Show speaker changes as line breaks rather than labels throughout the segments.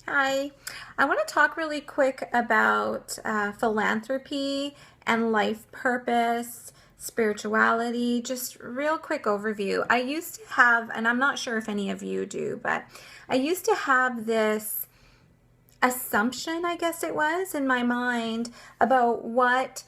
Hi, I want to talk really quick about philanthropy and life purpose, spirituality, just real quick overview. I used to have, and I'm not sure if any of you do, but I used to have this assumption, I guess it was, in my mind about what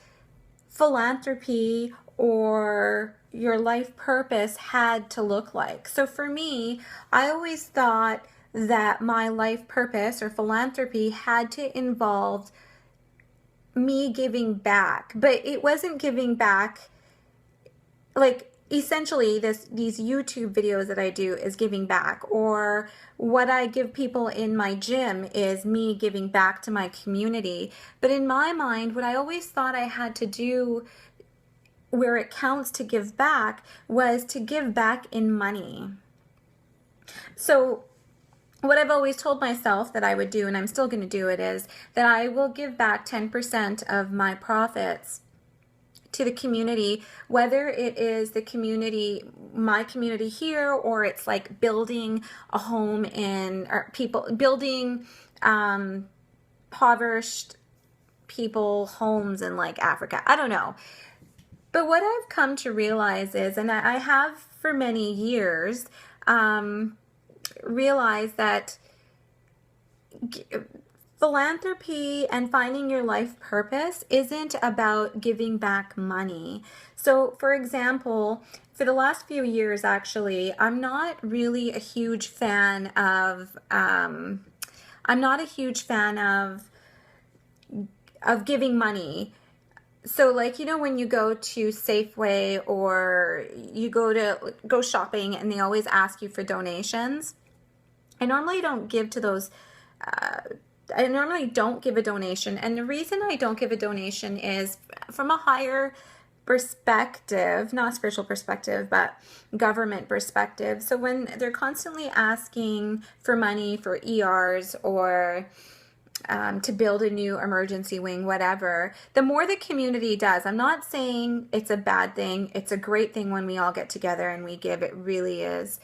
philanthropy or your life purpose had to look like. So for me, I always thought that my life purpose or philanthropy had to involve me giving back, but it wasn't giving back like essentially these YouTube videos that I do is giving back, or what I give people in my gym is me giving back to my community. But in my mind, what I always thought I had to do where it counts to give back was to give back in money. So what I've always told myself that I would do, and I'm still going to do it, is that I will give back 10% of my profits to the community, whether it is the community, my community here, or it's like building a home in, or people building impoverished people homes in like Africa. I don't know. But what I've come to realize is, and I have for many years, realized that philanthropy and finding your life purpose isn't about giving back money. So, for example, for the last few years, actually, I'm not really a huge fan of. I'm not a huge fan of giving money. So like, when you go to Safeway or you go shopping and they always ask you for donations, I normally don't give to those. I normally don't give a donation. And the reason I don't give a donation is from a higher perspective, not spiritual perspective, but government perspective. So when they're constantly asking for money for ERs or to build a new emergency wing, whatever, the more the community does, I'm not saying it's a bad thing. It's a great thing when we all get together and we give. It really is.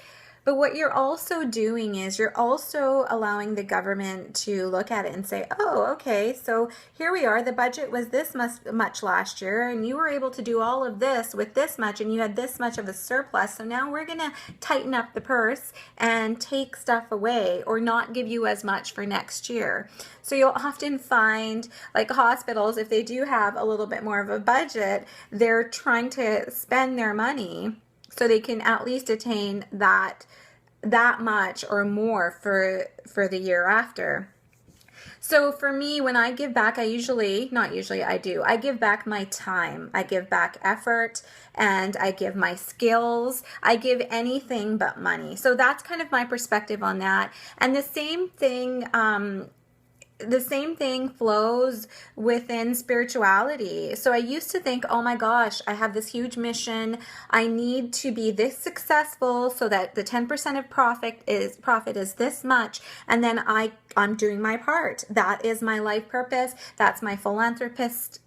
But what you're also doing is you're also allowing the government to look at it and say, oh, okay, so here we are. The budget was this much last year, and you were able to do all of this with this much, and you had this much of a surplus. So now we're going to tighten up the purse and take stuff away or not give you as much for next year. So you'll often find like hospitals, if they do have a little bit more of a budget, they're trying to spend their money so they can at least attain that much or more for the year after. So for me, when I give back, I give back my time, I give back effort, and I give my skills. I give anything but money. So that's kind of my perspective on that. And the same thing flows within spirituality. So I used to think, oh my gosh, I have this huge mission. I need to be this successful so that the 10% of profit is this much. And then I'm doing my part. That is my life purpose. That's my philanthropist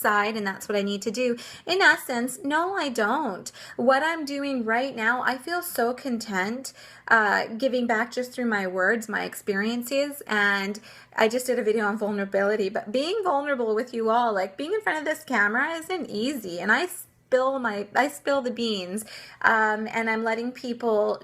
side, and that's what I need to do. In essence, no, I don't. What I'm doing right now, I feel so content giving back just through my words, my experiences, and I just did a video on vulnerability, but being vulnerable with you all, like being in front of this camera isn't easy, and I spill the beans, and I'm letting people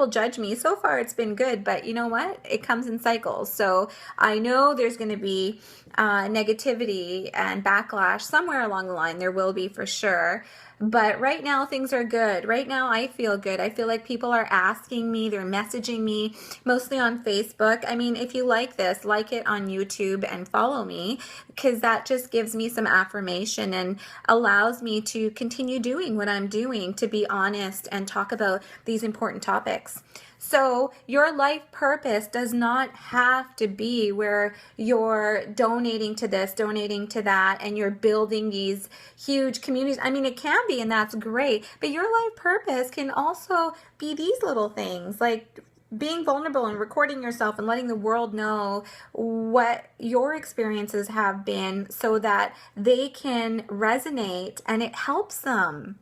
judge me. So far it's been good, but you know what? It comes in cycles. So I know there's going to be negativity and backlash somewhere along the line. There will be for sure. But right now things are good. Right now I feel good. I feel like people are asking me, they're messaging me, mostly on Facebook. I mean, if you like this, like it on YouTube and follow me, because that just gives me some affirmation and allows me to continue doing what I'm doing, to be honest and talk about these important topics. So your life purpose does not have to be where you're donating to this, donating to that, and you're building these huge communities. I mean, it can be, and that's great, but your life purpose can also be these little things, like being vulnerable and recording yourself and letting the world know what your experiences have been so that they can resonate and it helps them.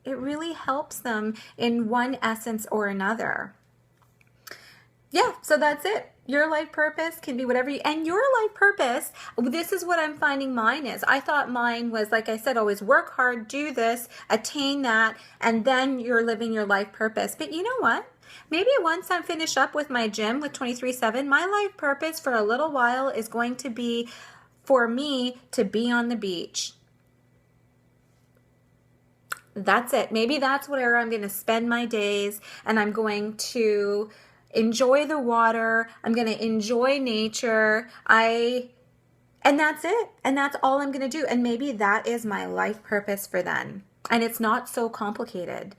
It really helps them in one essence or another. Yeah, so that's it. Your life purpose can be whatever you, and your life purpose, this is what I'm finding mine is. I thought mine was, like I said, always work hard, do this, attain that, and then you're living your life purpose. But you know what? Maybe once I'm finished up with my gym with 23/7, my life purpose for a little while is going to be for me to be on the beach. That's it. Maybe that's where I'm going to spend my days, and I'm going to enjoy the water. I'm going to enjoy nature. And that's it. And that's all I'm going to do. And maybe that is my life purpose for then. And it's not so complicated.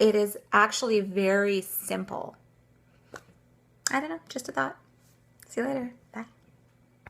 It is actually very simple. I don't know, just a thought. See you later.